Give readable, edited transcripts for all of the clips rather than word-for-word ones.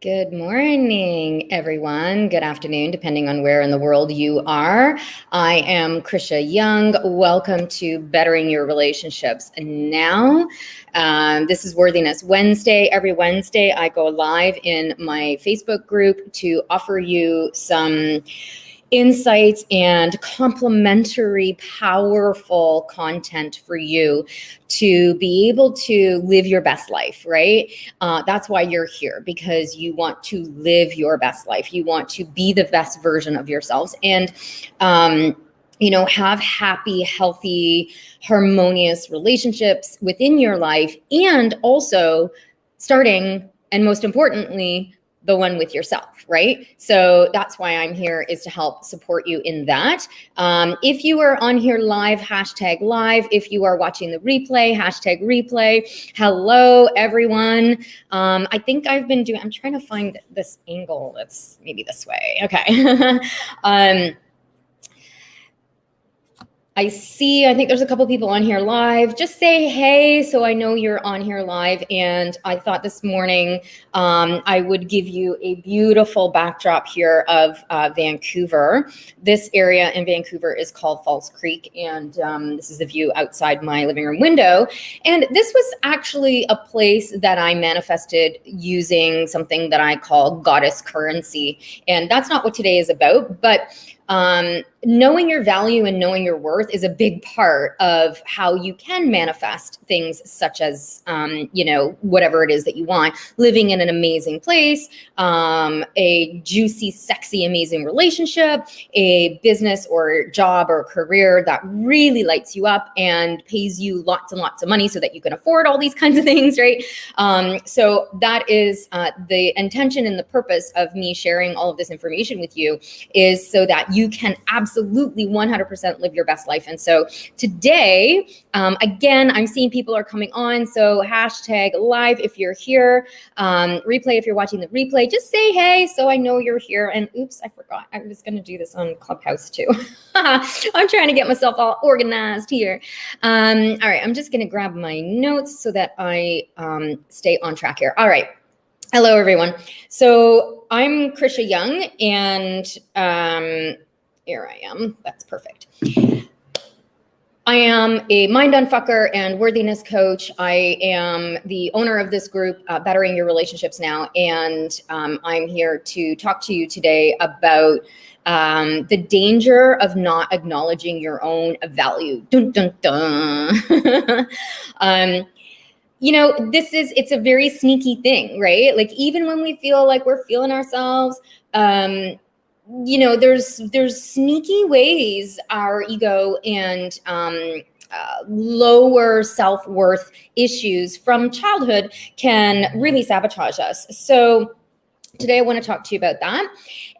Good morning, everyone. Good afternoon, depending on where in the world you are. I am Krisha Young. Welcome to Bettering Your Relationships Now. This is Worthiness Wednesday. Every Wednesday, I go live in my Facebook group to offer you some insights and complementary, powerful content for you to be able to live your best life, right? That's why you're here, because you want to live your best life. You want to be the best version of yourselves and, have happy, healthy, harmonious relationships within your life, and also starting, and most importantly, the one with yourself, right? So that's why I'm here, is to help support you in that. If you are on here live, hashtag live. If you are watching the replay, hashtag replay. Hello, everyone. I think I'm trying to find this angle that's maybe this way. Okay. I think there's a couple people on here live. Just say hey, so I know you're on here live. And I thought this morning I would give you a beautiful backdrop here of Vancouver. This area in Vancouver is called Falls Creek, and this is the view outside my living room window. And this was actually a place that I manifested using something that I call goddess currency. And that's not what today is about, but knowing your value and knowing your worth is a big part of how you can manifest things such as, whatever it is that you want, living in an amazing place, a juicy, sexy, amazing relationship, a business or job or career that really lights you up and pays you lots and lots of money so that you can afford all these kinds of things, right? So that is the intention and the purpose of me sharing all of this information with you, is so that you can absolutely 100% live your best life. And so today, again, I'm seeing people are coming on. So hashtag live if you're here, replay if you're watching the replay. Just say hey, so I know you're here. And oops, I forgot. I was going to do this on Clubhouse too. I'm trying to get myself all organized here. All right, I'm just going to grab my notes so that I stay on track here. All right. Hello, everyone. So I'm Krisha Young, and here I am. That's perfect. I am a mind unfucker and worthiness coach. I am the owner of this group, Bettering Your Relationships Now, and I'm here to talk to you today about the danger of not acknowledging your own value. Dun, dun, dun. It's a very sneaky thing, right? Like, even when we feel like we're feeling ourselves, there's sneaky ways our ego and lower self-worth issues from childhood can really sabotage us. So today I want to talk to you about that.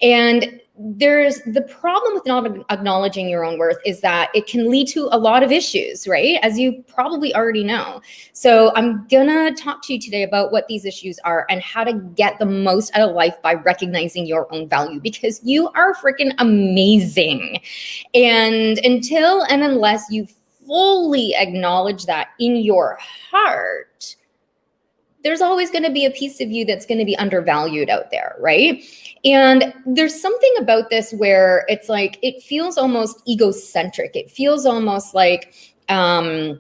And there's the problem with not acknowledging your own worth is that it can lead to a lot of issues, right? As you probably already know. So I'm gonna talk to you today about what these issues are and how to get the most out of life by recognizing your own value, because you are freaking amazing. And until and unless you fully acknowledge that in your heart, there's always going to be a piece of you that's going to be undervalued out there, right? And there's something about this where it's like, it feels almost egocentric. It feels almost like, who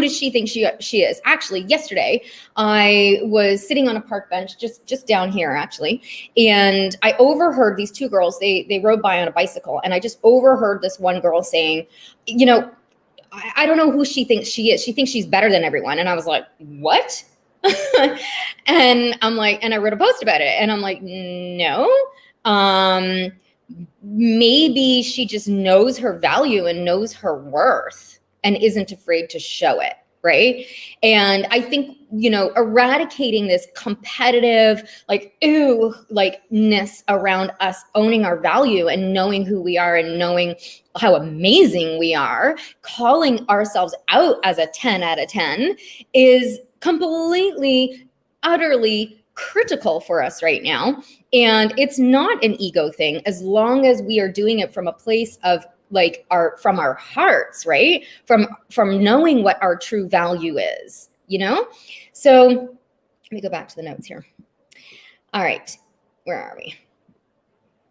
does she think she is? Actually, yesterday, I was sitting on a park bench just down here, actually, and I overheard these two girls, they rode by on a bicycle, and I just overheard this one girl saying, I don't know who she thinks she is. She thinks she's better than everyone. And I was like, what? And I'm like, and I wrote a post about it. And I'm like, no. Maybe she just knows her value and knows her worth and isn't afraid to show it. Right. And I think, eradicating this competitive, ness around us owning our value and knowing who we are and knowing how amazing we are, calling ourselves out as a 10 out of 10 is completely, utterly critical for us right now. And it's not an ego thing, as long as we are doing it from a place of from our hearts, right? From knowing what our true value is, So let me go back to the notes here. All right, where are we?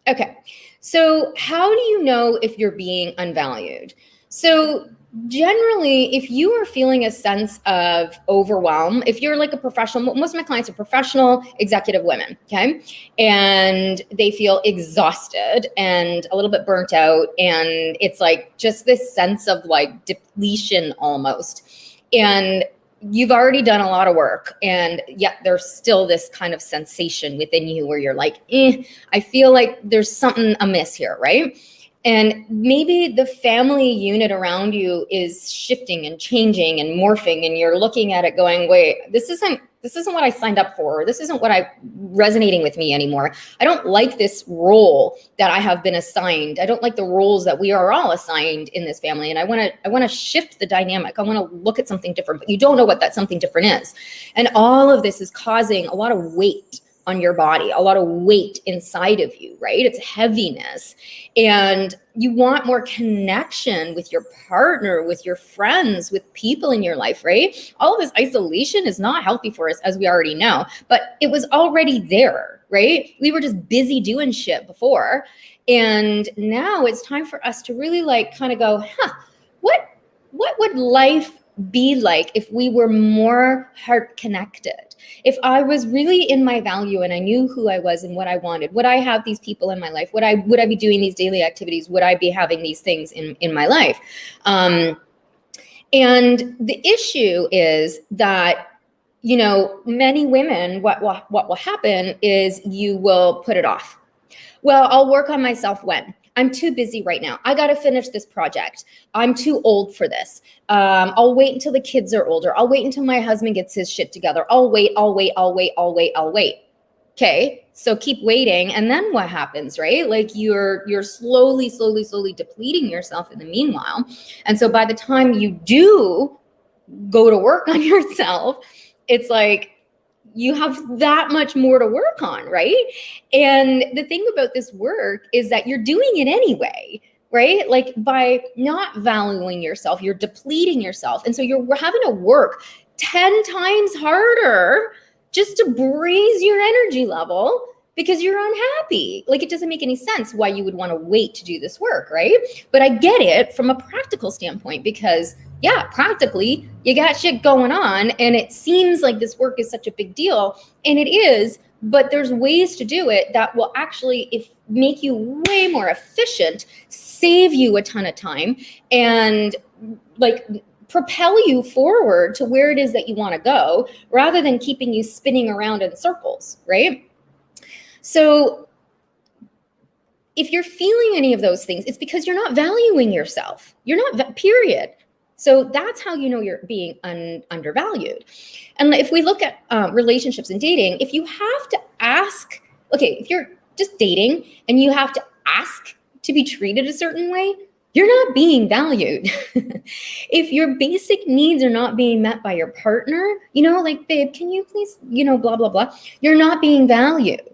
Okay, so how do you know if you're being unvalued? So generally, if you are feeling a sense of overwhelm, if you're like a professional, most of my clients are professional executive women, okay? And they feel exhausted and a little bit burnt out. And it's like just this sense of like depletion almost. And you've already done a lot of work, and yet there's still this kind of sensation within you where you're like, I feel like there's something amiss here, right? And maybe the family unit around you is shifting and changing and morphing, and you're looking at it going, wait, this isn't what I signed up for. This isn't what I resonating with me anymore. I don't like this role that I have been assigned. I don't like the roles that we are all assigned in this family. And I want to shift the dynamic. I want to look at something different, but you don't know what that something different is. And all of this is causing a lot of weight on your body, a lot of weight inside of you, right? It's heaviness. And you want more connection with your partner, with your friends, with people in your life, right? All of this isolation is not healthy for us, as we already know, but it was already there, right? We were just busy doing shit before. And now it's time for us to really like kind of go, what would life be like if we were more heart connected? If I was really in my value and I knew who I was and what I wanted, would I have these people in my life? Would I be doing these daily activities? Would I be having these things in my life? And the issue is that, you know, many women, what will happen is you will put it off. Well, I'll work on myself when. I'm too busy right now. I got to finish this project. I'm too old for this. I'll wait until the kids are older. I'll wait until my husband gets his shit together. I'll wait. Okay, so keep waiting. And then what happens, right? Like you're slowly depleting yourself in the meanwhile. And so by the time you do go to work on yourself, it's like, you have that much more to work on, right? And the thing about this work is that you're doing it anyway, right? Like by not valuing yourself, you're depleting yourself. And so you're having to work 10 times harder just to raise your energy level because you're unhappy. Like it doesn't make any sense why you would want to wait to do this work, right? But I get it from a practical standpoint because yeah, practically you got shit going on and it seems like this work is such a big deal, and it is, but there's ways to do it that will actually make you way more efficient, save you a ton of time, and like propel you forward to where it is that you want to go rather than keeping you spinning around in circles, right? So if you're feeling any of those things, it's because you're not valuing yourself. You're not, period. So that's how you know you're being undervalued. And if we look at relationships and dating, if you have to ask, okay, if you're just dating and you have to ask to be treated a certain way, you're not being valued. If your basic needs are not being met by your partner, you know, like, babe, can you please, you know, blah, blah, blah, you're not being valued.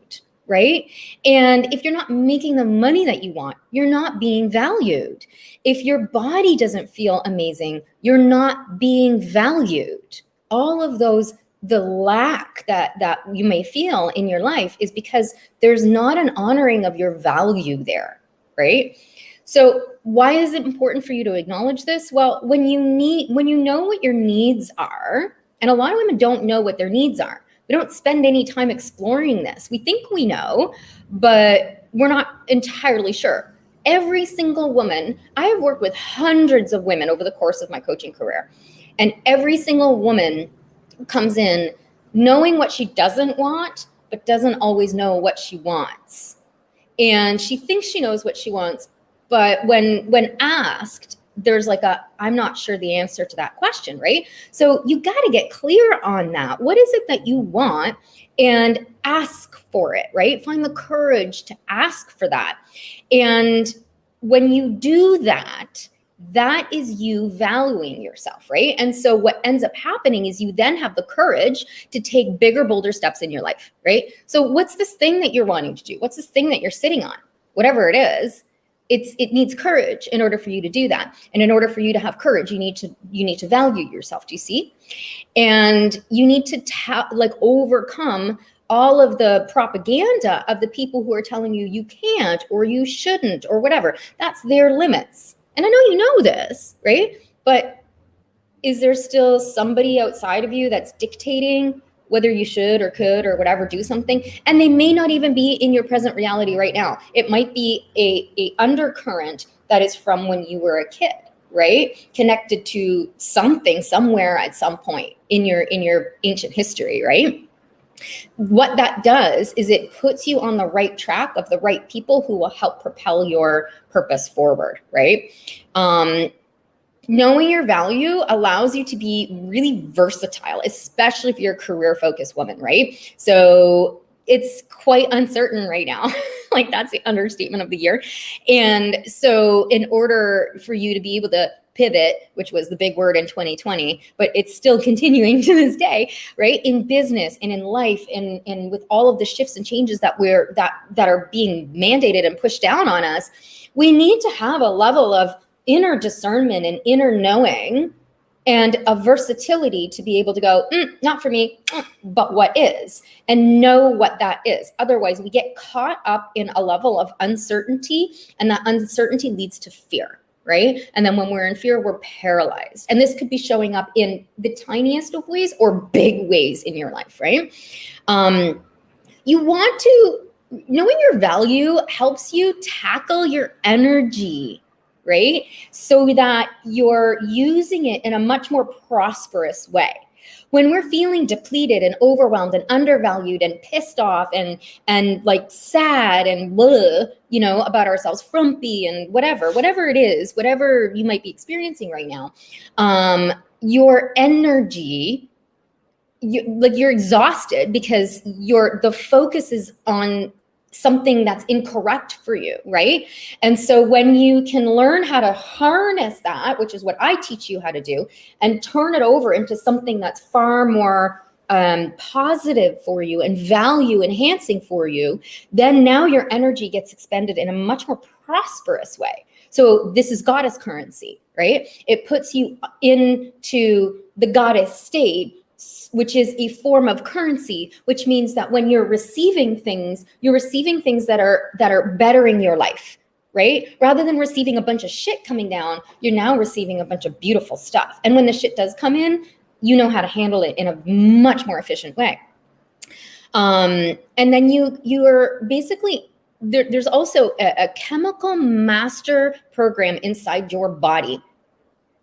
Right? And if you're not making the money that you want, you're not being valued. If your body doesn't feel amazing, you're not being valued. All of those, the lack that you may feel in your life is because there's not an honoring of your value there, right? So why is it important for you to acknowledge this? Well, when you know what your needs are, and a lot of women don't know what their needs are. We don't spend any time exploring this. We think we know, but we're not entirely sure. Every single woman, I have worked with hundreds of women over the course of my coaching career, and every single woman comes in knowing what she doesn't want, but doesn't always know what she wants. And she thinks she knows what she wants, but when asked, there's like I'm not sure the answer to that question, right? So you got to get clear on that. What is it that you want? And ask for it, right? Find the courage to ask for that. And when you do that, that is you valuing yourself, right? And so what ends up happening is you then have the courage to take bigger, bolder steps in your life, right? So what's this thing that you're wanting to do? What's this thing that you're sitting on? Whatever it is, it needs courage in order for you to do that. And in order for you to have courage, you need to value yourself. Do you see? And you need to overcome all of the propaganda of the people who are telling you you can't or you shouldn't or whatever. That's their limits. And I know you know this, right? But is there still somebody outside of you that's dictating whether you should or could or whatever do something? And they may not even be in your present reality right now. It might be a undercurrent that is from when you were a kid, right? Connected to something somewhere at some point in your ancient history, right? What that does is it puts you on the right track of the right people who will help propel your purpose forward, right? Knowing your value allows you to be really versatile, especially if you're a career-focused woman, right? So it's quite uncertain right now. Like, that's the understatement of the year. And so in order for you to be able to pivot, which was the big word in 2020, but it's still continuing to this day, right? In business and in life and with all of the shifts and changes that are being mandated and pushed down on us, we need to have a level of inner discernment and inner knowing and a versatility to be able to go, not for me, but what is, and know what that is. Otherwise, we get caught up in a level of uncertainty, and that uncertainty leads to fear, right? And then when we're in fear, we're paralyzed. And this could be showing up in the tiniest of ways or big ways in your life, right? You want to, knowing your value helps you tackle your energy, right? So that you're using it in a much more prosperous way. When we're feeling depleted and overwhelmed and undervalued and pissed off and like sad and blah, you know, about ourselves, frumpy and whatever it is, whatever you might be experiencing right now, your energy, you're exhausted because the focus is on something that's incorrect for you, right? And so when you can learn how to harness that, which is what I teach you how to do, and turn it over into something that's far more positive for you and value enhancing for you, then now your energy gets expended in a much more prosperous way. So this is goddess currency, right? It puts you into the goddess state, which is a form of currency, which means that when you're receiving things that are bettering your life, right? Rather than receiving a bunch of shit coming down, you're now receiving a bunch of beautiful stuff. And when the shit does come in, you know how to handle it in a much more efficient way. And then you are basically, there's also a chemical master program inside your body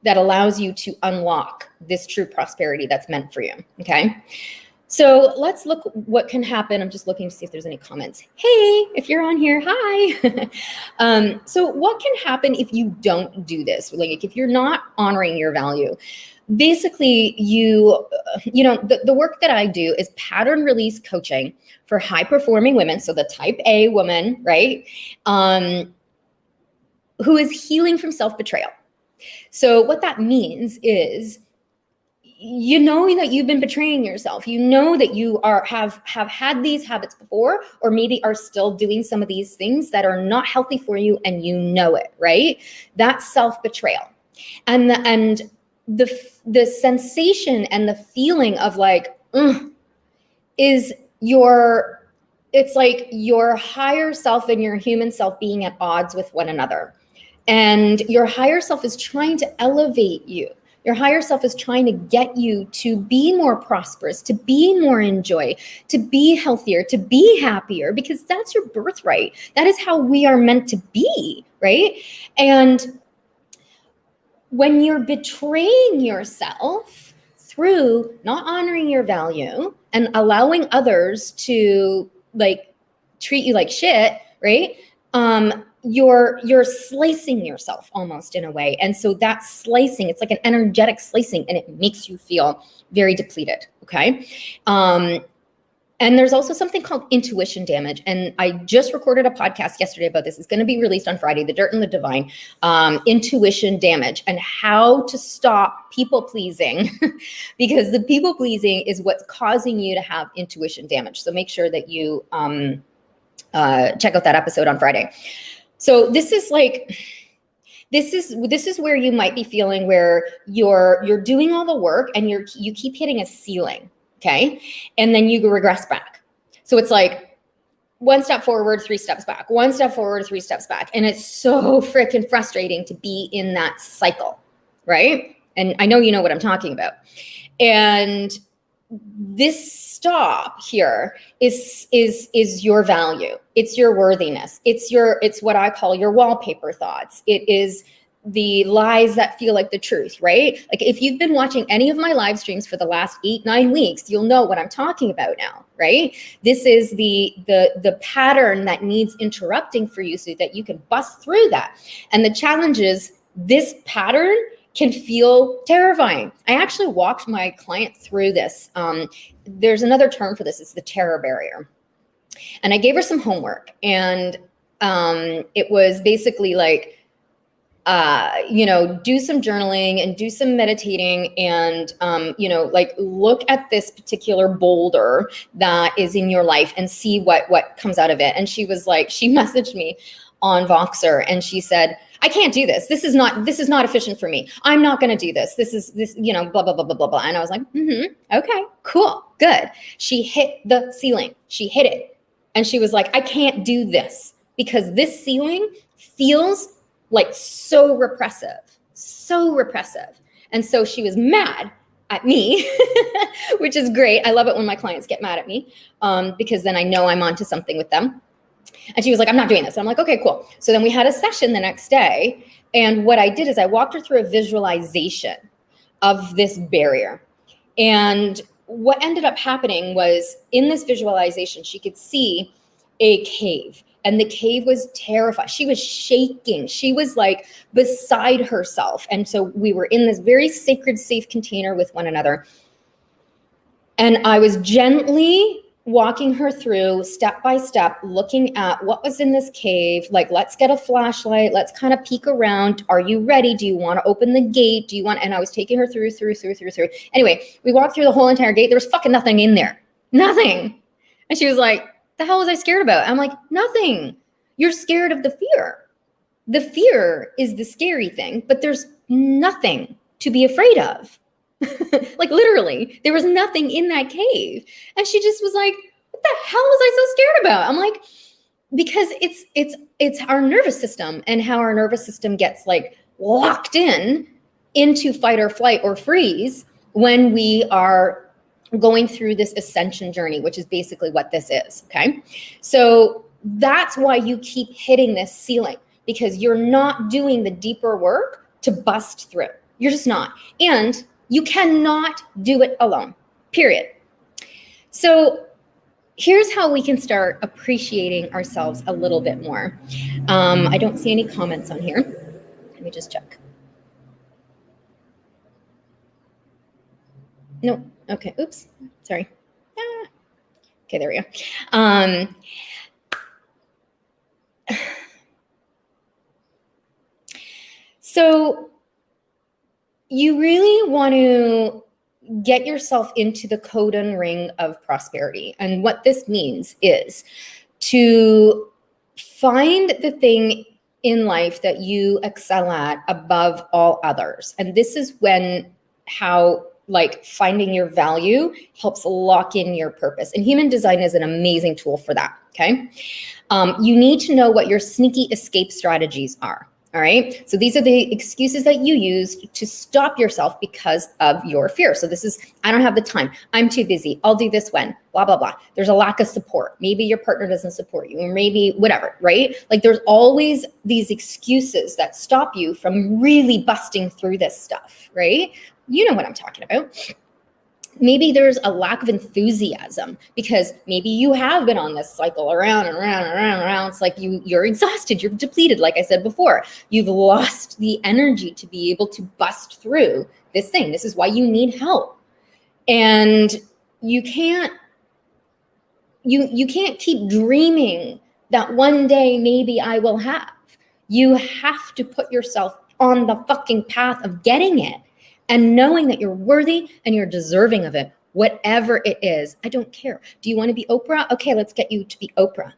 that allows you to unlock this true prosperity that's meant for you, okay? So let's look what can happen. I'm just looking to see if there's any comments. Hey, if you're on here, hi. So what can happen if you don't do this? Like if you're not honoring your value? Basically, you know, the work that I do is pattern release coaching for high performing women. So the type A woman, right? Who is healing from self-betrayal. So what that means is, you know that you've been betraying yourself. You know that you have had these habits before, or maybe are still doing some of these things that are not healthy for you, and you know it, right? That's self-betrayal. And the sensation and the feeling of like, is it's like your higher self and your human self being at odds with one another. And your higher self is trying to elevate you. Your higher self is trying to get you to be more prosperous, to be more in joy, to be healthier, to be happier, because that's your birthright. That is how we are meant to be, right? And when you're betraying yourself through not honoring your value and allowing others to like treat you like shit, right? You're slicing yourself almost in a way. And so that slicing, it's like an energetic slicing, and it makes you feel very depleted, okay? And there's also something called intuition damage. And I just recorded a podcast yesterday about this. It's going to be released on Friday, The Dirt and the Divine, intuition damage and how to stop people pleasing because the people pleasing is what's causing you to have intuition damage. So make sure that you check out that episode on Friday. So this is like, this is where you might be feeling where you're doing all the work and you keep hitting a ceiling, okay? And then you regress back. So it's like one step forward, 3 steps back, one step forward, 3 steps back. And it's so freaking frustrating to be in that cycle, right? And I know you know what I'm talking about. And this stop here is your value. It's your worthiness. It's what I call your wallpaper thoughts. It is the lies that feel like the truth, right? Like if you've been watching any of my live streams for the last 8-9 weeks, you'll know what I'm talking about now, right? This is the pattern that needs interrupting for you so that you can bust through that. And the challenge is this pattern can feel terrifying. I actually walked my client through this. There's another term for this. It's the terror barrier. And I gave her some homework, and it was basically like, do some journaling and do some meditating and, like look at this particular boulder that is in your life and see what comes out of it. And she was like, she messaged me on Voxer and she said, I can't do this. This is not efficient for me. I'm not going to do this. This, blah, blah, blah, blah, blah, blah. And I was like, okay, cool, good. She hit the ceiling. She hit it. And she was like, I can't do this because this ceiling feels like so repressive. And so she was mad at me, which is great. I love it when my clients get mad at me because then I know I'm onto something with them. And she was like, I'm not doing this. And I'm like, okay, cool. So then we had a session the next day. And what I did is I walked her through a visualization of this barrier. And what ended up happening was in this visualization, she could see a cave. And the cave was terrified. She was shaking. She was like beside herself. And so we were in this very sacred, safe container with one another. And I was gently walking her through step by step, looking at what was in this cave. Like, let's get a flashlight. Let's kind of peek around. Are you ready? Do you want to open the gate? And I was taking her through. Anyway, we walked through the whole entire gate. There was fucking nothing in there. Nothing. And she was like, the hell was I scared about? I'm like, nothing. You're scared of the fear. The fear is the scary thing, but there's nothing to be afraid of. Like literally, there was nothing in that cave. And she just was like, what the hell was I so scared about? I'm like, because it's our nervous system and how our nervous system gets like locked into fight or flight or freeze when we are going through this ascension journey, which is basically what this is, okay? So that's why you keep hitting this ceiling, because you're not doing the deeper work to bust through. You're just not. And you cannot do it alone, period. So here's how we can start appreciating ourselves a little bit more. I don't see any comments on here. Let me just check. No. Okay. Oops. Sorry. Okay, there we go. So you really want to get yourself into the codon ring of prosperity. And what this means is to find the thing in life that you excel at above all others. And this is how like finding your value helps lock in your purpose. And human design is an amazing tool for that, okay? You need to know what your sneaky escape strategies are. All right. So these are the excuses that you use to stop yourself because of your fear. So this is, I don't have the time. I'm too busy. I'll do this when, blah, blah, blah. There's a lack of support. Maybe your partner doesn't support you, or maybe whatever, right? Like there's always these excuses that stop you from really busting through this stuff, right? You know what I'm talking about. Maybe there's a lack of enthusiasm because maybe you have been on this cycle around and around and around and around. It's like you're exhausted, you're depleted, like I said before. You've lost the energy to be able to bust through this thing. This is why you need help. And you can't keep dreaming that one day maybe I will have. You have to put yourself on the fucking path of getting it. And knowing that you're worthy and you're deserving of it, whatever it is. I don't care. Do you want to be Oprah? Okay, let's get you to be Oprah.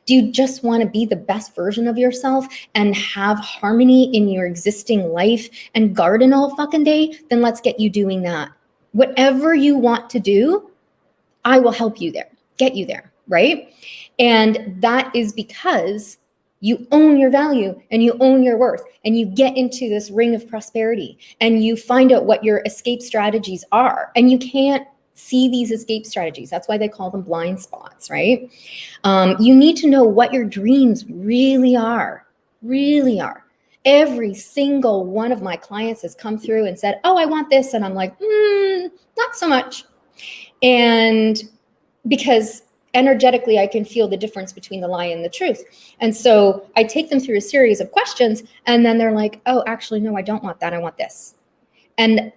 Do you just want to be the best version of yourself and have harmony in your existing life and garden all fucking day? Then let's get you doing that. Whatever you want to do, I will help you there, get you there, right? And that is because you own your value and you own your worth, and you get into this ring of prosperity and you find out what your escape strategies are. And you can't see these escape strategies. That's why they call them blind spots, right? You need to know what your dreams really are, really are. Every single one of my clients has come through and said, oh, I want this. And I'm like, not so much. And because energetically, I can feel the difference between the lie and the truth. And so I take them through a series of questions, and then they're like, oh, actually, no, I don't want that. I want this. And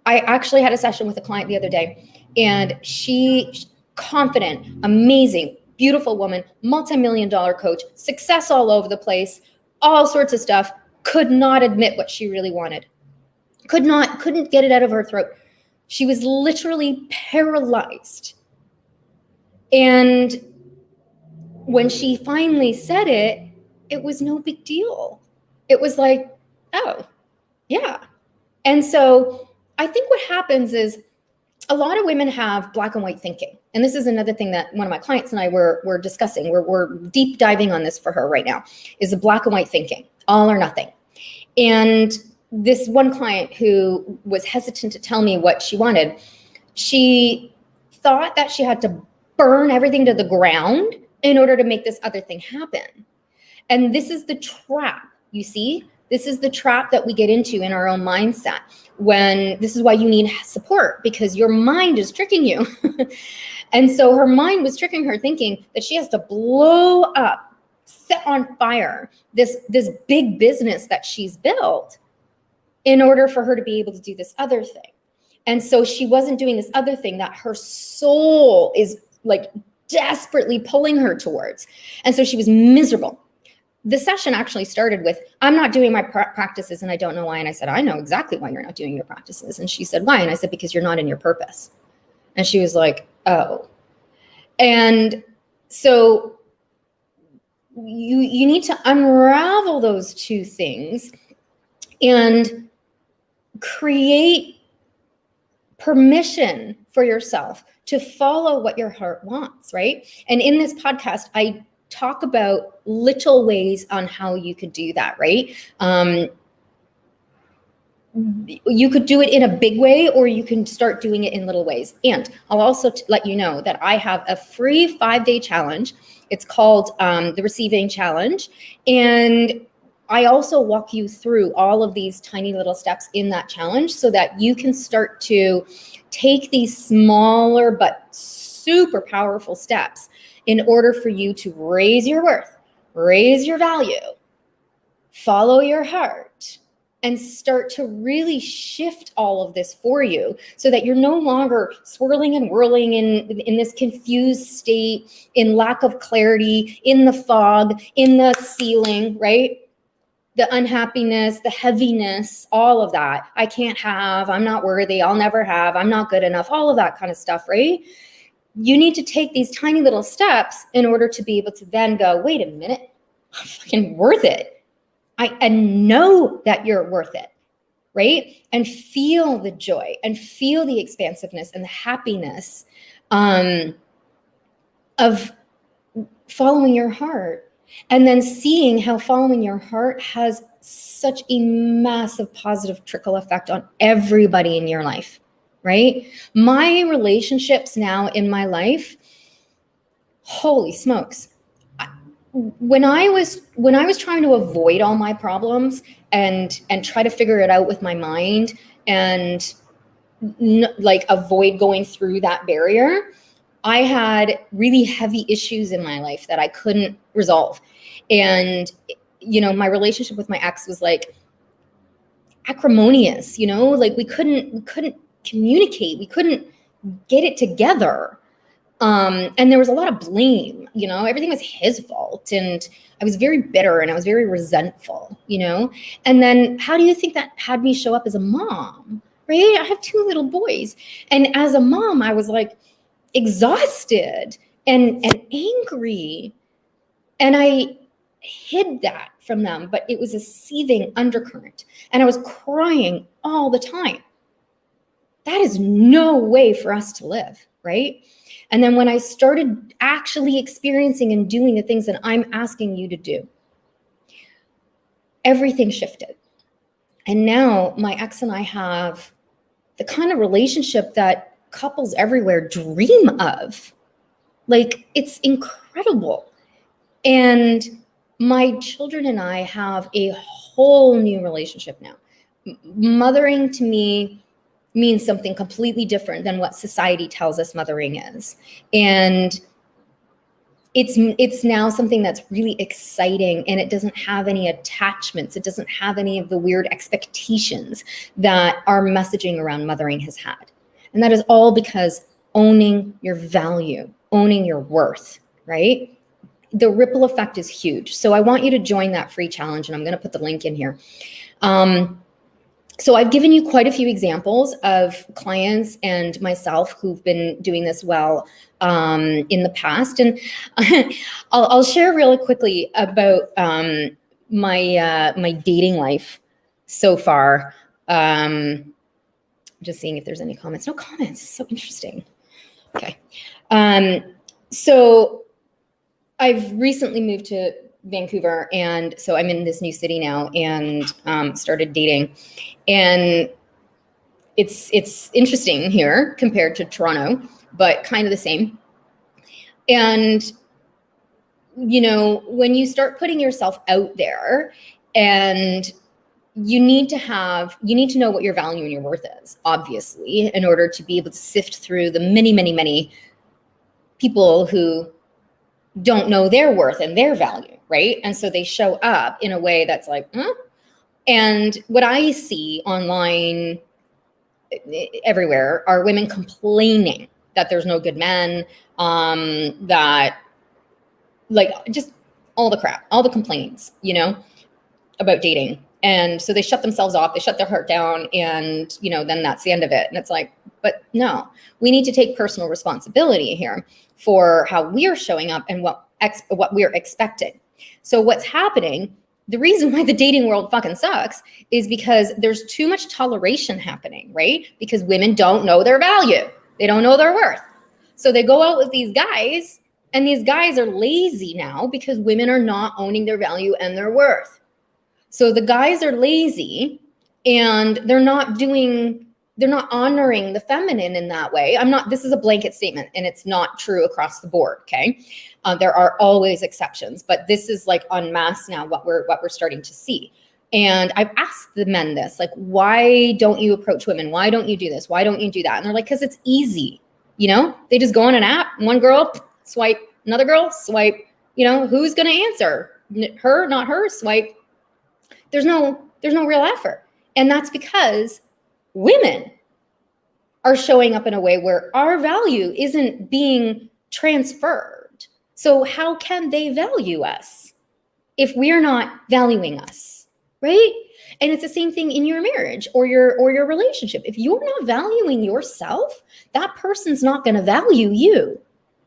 I actually had a session with a client the other day, and she, confident, amazing, beautiful woman, multi-million-dollar coach, success all over the place, all sorts of stuff, could not admit what she really wanted. Couldn't get it out of her throat. She was literally paralyzed. And when she finally said it, it was no big deal. It was like, oh, yeah. And so I think what happens is a lot of women have black and white thinking. And this is another thing that one of my clients and I were discussing. We're deep diving on this for her right now, is the black and white thinking, all or nothing. And this one client who was hesitant to tell me what she wanted, she thought that she had to burn everything to the ground in order to make this other thing happen. And this is the trap, you see? This is the trap that we get into in our own mindset. When this is why you need support, because your mind is tricking you. And so her mind was tricking her, thinking that she has to blow up, set on fire this big business that she's built in order for her to be able to do this other thing. And so she wasn't doing this other thing that her soul is like desperately pulling her towards. And so she was miserable. The session actually started with, I'm not doing my practices and I don't know why. And I said, I know exactly why you're not doing your practices. And she said, why? And I said, because you're not in your purpose. And she was like, oh. And so you need to unravel those two things and create permission for yourself to follow what your heart wants, right? And in this podcast, I talk about little ways on how you could do that, right? You could do it in a big way, or you can start doing it in little ways. And I'll also let you know that I have a free 5-day challenge. It's called the Receiving Challenge. And I also walk you through all of these tiny little steps in that challenge so that you can start to take these smaller but super powerful steps in order for you to raise your worth, raise your value, follow your heart, and start to really shift all of this for you so that you're no longer swirling and whirling in this confused state, in lack of clarity, in the fog, in the ceiling, right? The unhappiness, the heaviness, all of that. I can't have, I'm not worthy, I'll never have, I'm not good enough, all of that kind of stuff, right? You need to take these tiny little steps in order to be able to then go, wait a minute, I'm fucking worth it. I know that you're worth it, right? And feel the joy and feel the expansiveness and the happiness of following your heart, and then seeing how following your heart has such a massive positive trickle effect on everybody in your life, right? My relationships now in my life, holy smokes. When I was trying to avoid all my problems and try to figure it out with my mind and like avoid going through that barrier, I had really heavy issues in my life that I couldn't resolve. And, you know, my relationship with my ex was like acrimonious, you know, like we couldn't communicate. We couldn't get it together. And there was a lot of blame, you know, everything was his fault. And I was very bitter and I was very resentful, you know. And then how do you think that had me show up as a mom, right? I have 2 little boys. And as a mom, I was like exhausted and angry. And I hid that from them, but it was a seething undercurrent. And I was crying all the time. That is no way for us to live, right? And then when I started actually experiencing and doing the things that I'm asking you to do, everything shifted. And now my ex and I have the kind of relationship that couples everywhere dream of. Like, it's incredible. And my children and I have a whole new relationship now. Mothering to me means something completely different than what society tells us mothering is. And it's now something that's really exciting, and it doesn't have any attachments. It doesn't have any of the weird expectations that our messaging around mothering has had. And that is all because owning your value, owning your worth, right? The ripple effect is huge. So I want you to join that free challenge, and I'm going to put the link in here. So I've given you quite a few examples of clients and myself who've been doing this well in the past. And I'll share really quickly about my dating life so far. Just seeing if there's any comments. No comments. So interesting. Okay. So I've recently moved to Vancouver, and so I'm in this new city now, and started dating. And it's interesting here compared to Toronto, but kind of the same. And, you know, when you start putting yourself out there, and you need to know what your value and your worth is, obviously, in order to be able to sift through the many, many, many people who don't know their worth and their value, right? And so they show up in a way that's like, And what I see online everywhere are women complaining that there's no good men, that, like, just all the crap, all the complaints, you know, about dating. And so they shut themselves off, they shut their heart down, and, you know, then that's the end of it. And it's like, but no, we need to take personal responsibility here for how we're showing up and what we're expecting. So what's happening, the reason why the dating world fucking sucks is because there's too much toleration happening, right? Because women don't know their value. They don't know their worth. So they go out with these guys, and these guys are lazy now because women are not owning their value and their worth. So the guys are lazy, and they're not honoring the feminine in that way. This is a blanket statement, and it's not true across the board, okay? There are always exceptions, but this is like en masse now what we're starting to see. And I've asked the men this, like, why don't you approach women? Why don't you do this? Why don't you do that? And they're like, because it's easy. You know, they just go on an app, one girl, swipe, another girl, swipe, you know, who's going to answer? Her, not her, swipe. There's no real effort. And that's because women are showing up in a way where our value isn't being transferred. So how can they value us if we're not valuing us, right? And it's the same thing in your marriage or your relationship. If you're not valuing yourself, that person's not going to value you.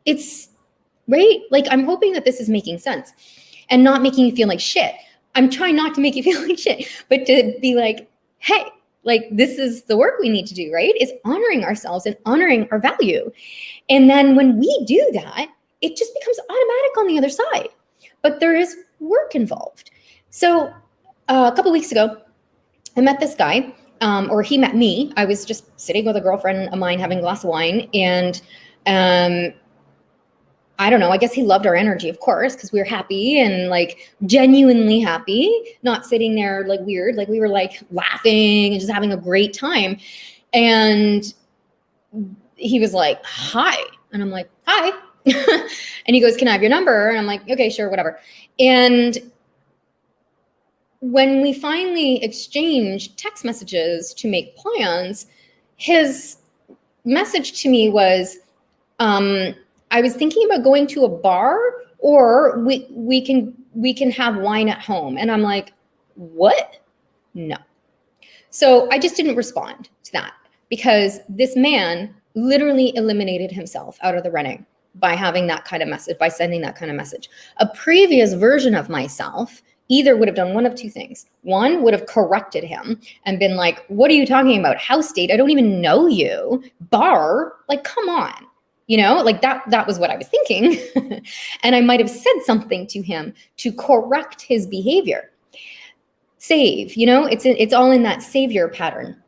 It's right. Like, I'm hoping that this is making sense and not making you feel like shit. I'm trying not to make you feel like shit, but to be like, hey, like, this is the work we need to do, right? Is honoring ourselves and honoring our value. And then when we do that, it just becomes automatic on the other side. But there is work involved. So a couple of weeks ago, I met this guy, or he met me. I was just sitting with a girlfriend of mine having a glass of wine, and I don't know, I guess he loved our energy, of course, because we were happy and like genuinely happy, not sitting there like weird, like we were like laughing and just having a great time. And he was like, hi. And I'm like, hi. And he goes, can I have your number? And I'm like, okay, sure, whatever. And when we finally exchanged text messages to make plans, his message to me was, I was thinking about going to a bar, or we can have wine at home. And I'm like, what? No. So I just didn't respond to that, because this man literally eliminated himself out of the running by having that kind of message, by sending that kind of message. A previous version of myself either would have done one of two things. One, would have corrected him and been like, what are you talking about? House date? I don't even know you. Bar? Like, come on. Like that was what I was thinking. And I might have said something to him to correct his behavior. Save, it's all in that savior pattern.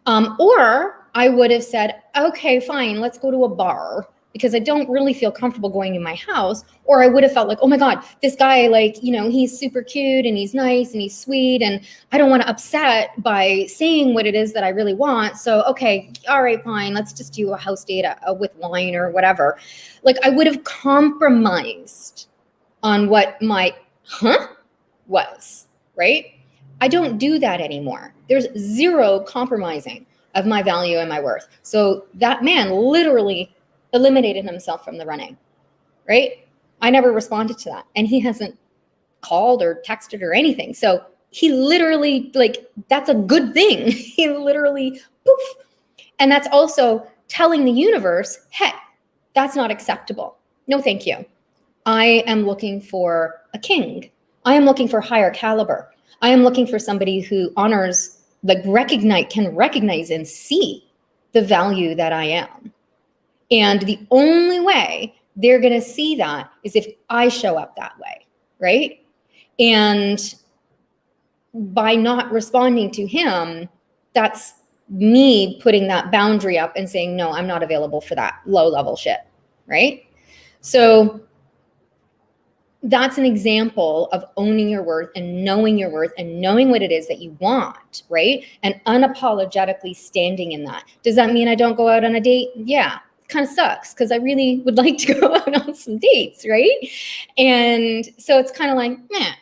Or I would have said, okay, fine, let's go to a bar because I don't really feel comfortable going in my house. Or I would have felt like, oh my God, this guy, he's super cute and he's nice and he's sweet. And I don't want to upset by saying what it is that I really want. So, okay, all right, fine. Let's just do a house date with wine or whatever. I would have compromised on what my was, right? I don't do that anymore. There's zero compromising of my value and my worth. So that man literally eliminated himself from the running, right? I never responded to that. And he hasn't called or texted or anything. So he literally, that's a good thing. He literally, poof. And that's also telling the universe, hey, that's not acceptable. No, thank you. I am looking for a king. I am looking for higher caliber. I am looking for somebody who honors, can recognize and see the value that I am. And the only way they're going to see that is if I show up that way, right? And by not responding to him, that's me putting that boundary up and saying, no, I'm not available for that low level shit, right? So that's an example of owning your worth and knowing what it is that you want, right? And unapologetically standing in that. Does that mean I don't go out on a date? Yeah, it kind of sucks because I really would like to go out on some dates, right? And so it's kind of like, man,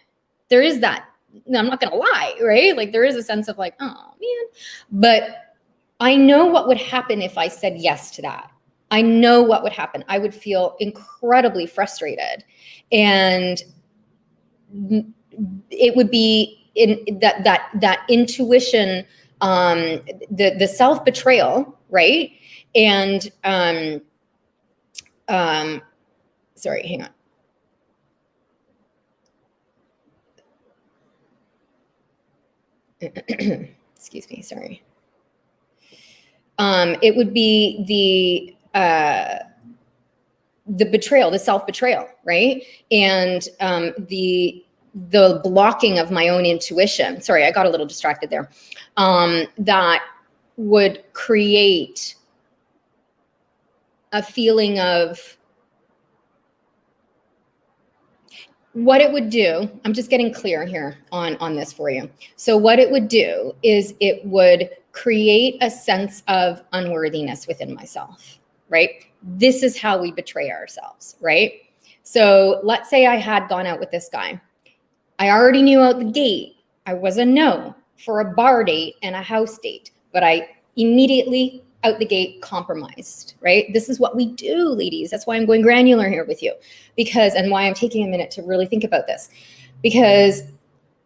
there is that. No, I'm not going to lie, right? There is a sense of oh man, but I know what would happen if I said yes to that. I know what would happen. I would feel incredibly frustrated. And it would be in that intuition, the self-betrayal, right? And sorry, hang on. Excuse me, sorry. It would be the betrayal, the self-betrayal, right? And the blocking of my own intuition. Sorry, I got a little distracted there. That would create a feeling of what it would do. I'm just getting clear here on this for you. So what it would do is it would create a sense of unworthiness within myself, right? This is how we betray ourselves, right? So let's say I had gone out with this guy. I already knew out the gate I was a no for a bar date and a house date, but I immediately out the gate compromised, right? This is what we do, ladies. That's why I'm going granular here with you, and why I'm taking a minute to really think about this, because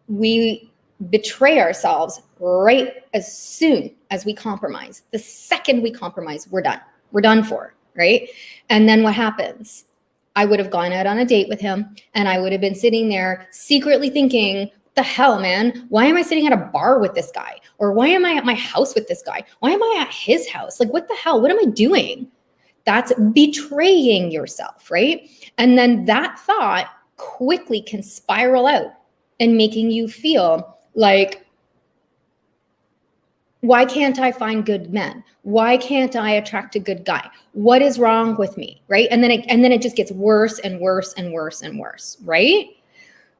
we betray ourselves right as soon as we compromise. The second we compromise, we're done. We're done for, right? And then what happens? I would have gone out on a date with him and I would have been sitting there secretly thinking, the hell, man, why am I sitting at a bar with this guy? Or why am I at my house with this guy? Why am I at his house? What the hell? What am I doing? That's betraying yourself, right? And then that thought quickly can spiral out and making you feel like, why can't I find good men? Why can't I attract a good guy? What is wrong with me, right? And then it just gets worse and worse and worse and worse, right?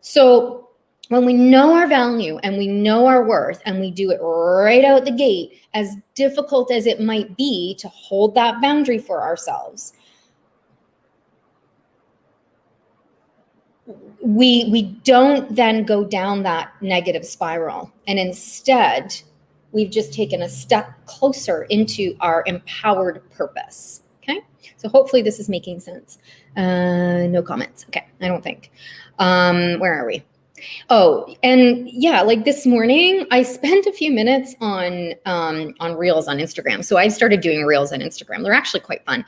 So when we know our value and we know our worth and we do it right out the gate, as difficult as it might be to hold that boundary for ourselves, we don't then go down that negative spiral. And instead, we've just taken a step closer into our empowered purpose. Okay, so hopefully this is making sense. No comments. Okay, I don't think. Where are we? Oh, and yeah, this morning I spent a few minutes on Reels on Instagram. So I started doing Reels on Instagram. They're actually quite fun.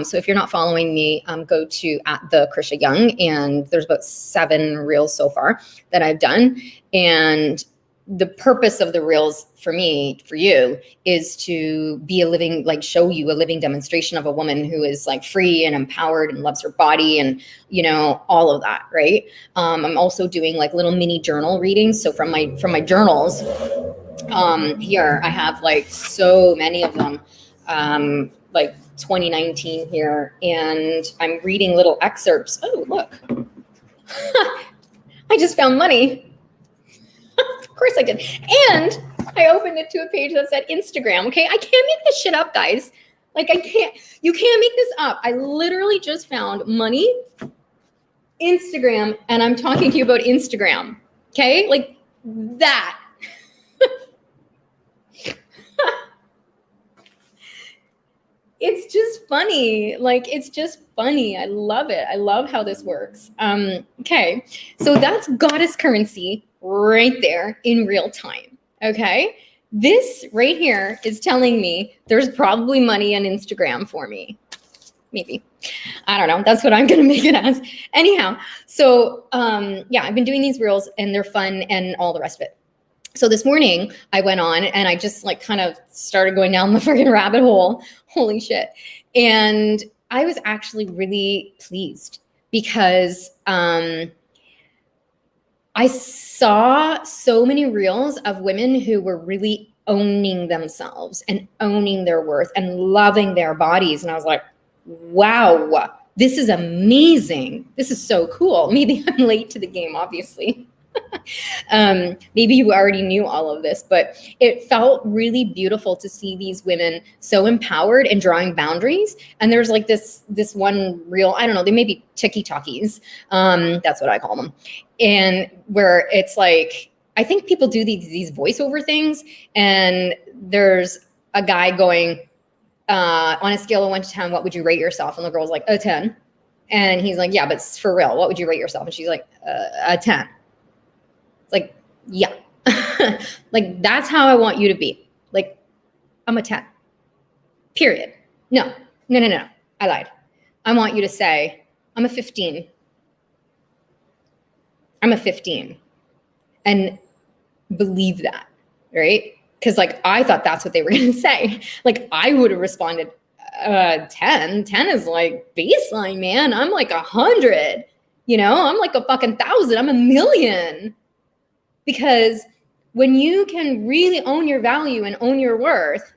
So if you're not following me, go to @the_Krisha Young, and there's about 7 Reels so far that I've done. And the purpose of the reels for me, for you, is to be a living, like show you a living demonstration of a woman who is like free and empowered and loves her body and, you know, all of that, right? I'm also doing like little mini journal readings. So from my journals, here I have like so many of them, like 2019 here, and I'm reading little excerpts. Oh, look, I just found money. Of course I did. And I opened it to a page that said Instagram. Okay. I can't make this shit up, guys. Like you can't make this up. I literally just found money, Instagram, and I'm talking to you about Instagram. Okay. Like that. It's just funny. Like, it's just funny. I love it. I love how this works. Okay. So that's goddess currency right there in real time. Okay. This right here is telling me there's probably money on Instagram for me. Maybe. I don't know. That's what I'm going to make it as. Anyhow. So, yeah, I've been doing these reels and they're fun and all the rest of it. So this morning I went on and I just like kind of started going down the freaking rabbit hole. Holy shit. And I was actually really pleased because I saw so many reels of women who were really owning themselves and owning their worth and loving their bodies. And I was like, wow, this is amazing. This is so cool. Maybe I'm late to the game, obviously. Maybe you already knew all of this, but it felt really beautiful to see these women so empowered and drawing boundaries. And there's like this one reel, I don't know, they may be TikTokies. That's what I call them. And where it's like, I think people do these voiceover things, and there's a guy going, on a scale of 1 to 10, what would you rate yourself? And the girl's like, a 10. And he's like, yeah, but for real, what would you rate yourself? And she's like, a 10. It's like, yeah, like that's how I want you to be. Like, I'm a 10, period. No. I lied. I want you to say, I'm a 15. I'm a 15. And believe that, right? Because like, I thought that's what they were going to say. Like, I would have responded, 10 is like baseline, man. I'm like 100, you know, I'm like a fucking 1,000. I'm a million. Because when you can really own your value and own your worth,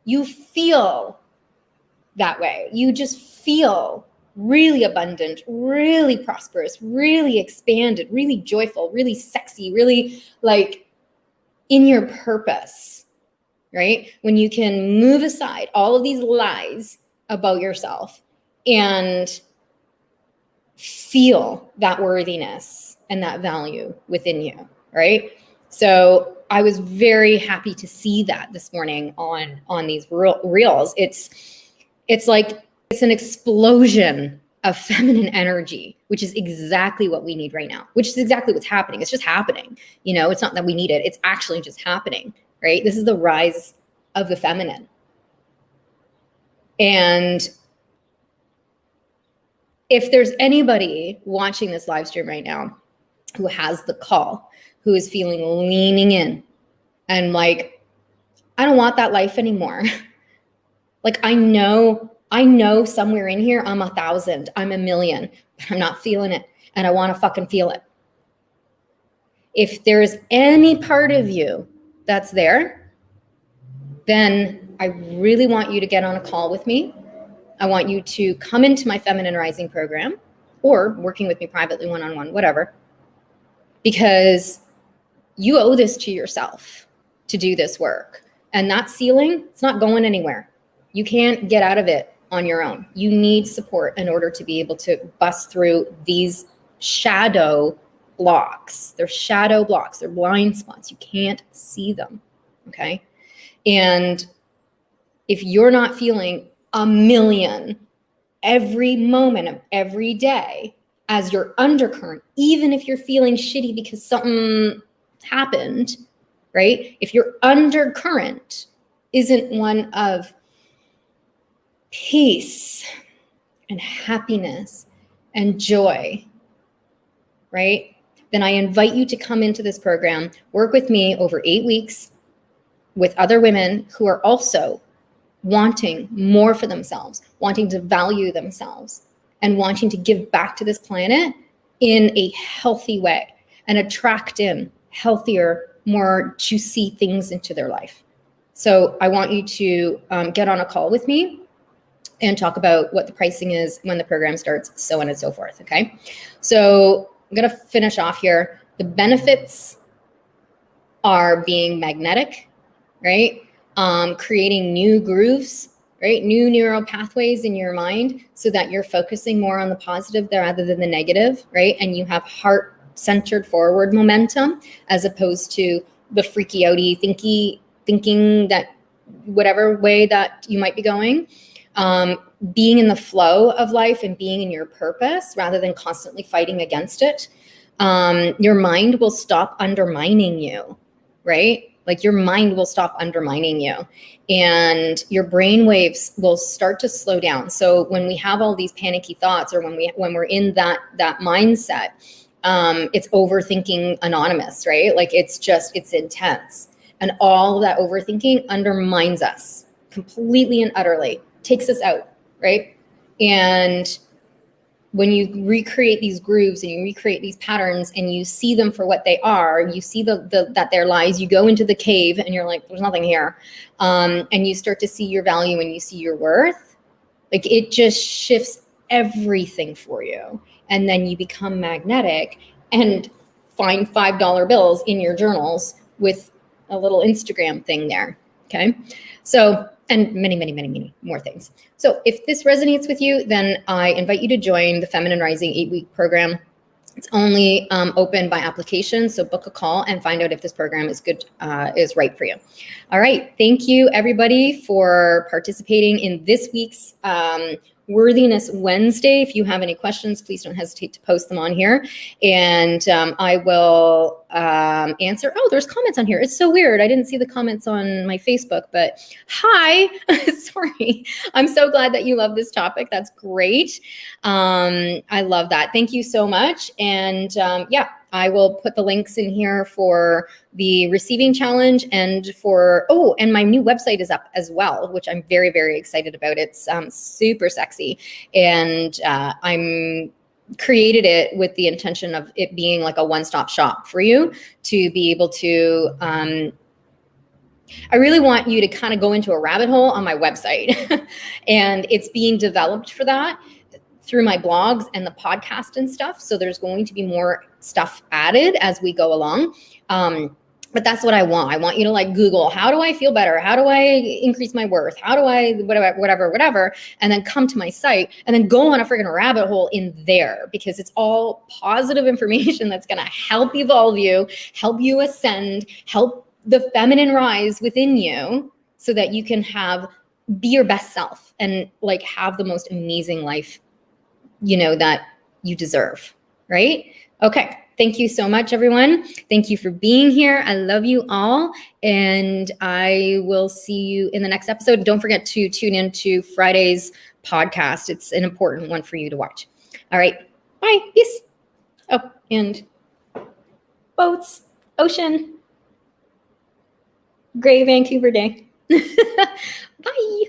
you feel that way. You just feel really abundant, really prosperous, really expanded, really joyful, really sexy, really like in your purpose, right? When you can move aside all of these lies about yourself and feel that worthiness and that value within you, right? So I was very happy to see that this morning on these reels. It's like it's an explosion of feminine energy, which is exactly what we need right now, which is exactly what's happening. It's just happening. You know, it's not that we need it. It's actually just happening, right? This is the rise of the feminine. And if there's anybody watching this live stream right now who has the call, who is feeling leaning in and like, I don't want that life anymore. Like, I know somewhere in here, I'm 1,000, I'm a million, but I'm not feeling it. And I want to fucking feel it. If there's any part of you that's there, then I really want you to get on a call with me. I want you to come into my Feminine Rising program or working with me privately, one-on-one, whatever, because you owe this to yourself to do this work. And that ceiling, it's not going anywhere. You can't get out of it on your own. You need support in order to be able to bust through these shadow blocks. They're shadow blocks. They're blind spots. You can't see them, okay? And if you're not feeling a million every moment of every day as your undercurrent, even if you're feeling shitty because something happened, right? If your undercurrent isn't one of peace and happiness and joy, right? then I invite you to come into this program, work with me over 8 weeks with other women who are also wanting more for themselves, wanting to value themselves, and wanting to give back to this planet in a healthy way and attract in healthier, more juicy things into their life. So I want you to get on a call with me and talk about what the pricing is, when the program starts, so on and so forth, okay? So I'm gonna finish off here. The benefits are being magnetic, right? Creating new grooves, right? New neural pathways in your mind so that you're focusing more on the positive rather than the negative, right? And you have heart-centered forward momentum as opposed to the freaky outy thinking that whatever way that you might be going. Being in the flow of life and being in your purpose rather than constantly fighting against it. Your mind will stop undermining you, right? Like your mind will stop undermining you and your brain waves will start to slow down. So when we have all these panicky thoughts or when we're in that mindset, it's overthinking anonymous, right? Like it's intense. And all of that overthinking undermines us completely and utterly, takes us out, right? And when you recreate these grooves and you recreate these patterns and you see them for what they are, you see that they're lies, you go into the cave and you're like, there's nothing here. And you start to see your value and you see your worth. Like it just shifts everything for you. And then you become magnetic and find $5 bills in your journals with a little Instagram thing there, okay? So, and many, many, many, many more things. So if this resonates with you, then I invite you to join the Feminine Rising 8-week program. It's only open by application, so book a call and find out if this program is good, is right for you. All right, thank you everybody for participating in this week's Worthiness Wednesday. If you have any questions, please don't hesitate to post them on here, and I will answer. Oh, there's comments on here. It's so weird. I didn't see the comments on my Facebook, but hi. Sorry. I'm so glad that you love this topic. That's great. I love that. Thank you so much. And yeah, I will put the links in here for the receiving challenge and for, oh, and my new website is up as well, which I'm very, very excited about. It's super sexy. And I'm created it with the intention of it being like a one-stop shop for you to be able to, I really want you to kind of go into a rabbit hole on my website and it's being developed for that through my blogs and the podcast and stuff. So there's going to be more stuff added as we go along. But that's what I want. I want you to like Google, how do I feel better? How do I increase my worth? How do I, whatever, and then come to my site and then go on a freaking rabbit hole in there because it's all positive information that's going to help evolve you, help you ascend, help the feminine rise within you so that you can be your best self and like have the most amazing life, you know, that you deserve, right? Okay. Thank you so much, everyone. Thank you for being here. I love you all. And I will see you in the next episode. Don't forget to tune in to Friday's podcast. It's an important one for you to watch. All right. Bye. Peace. Oh, and boats, ocean, gray Vancouver day. Bye.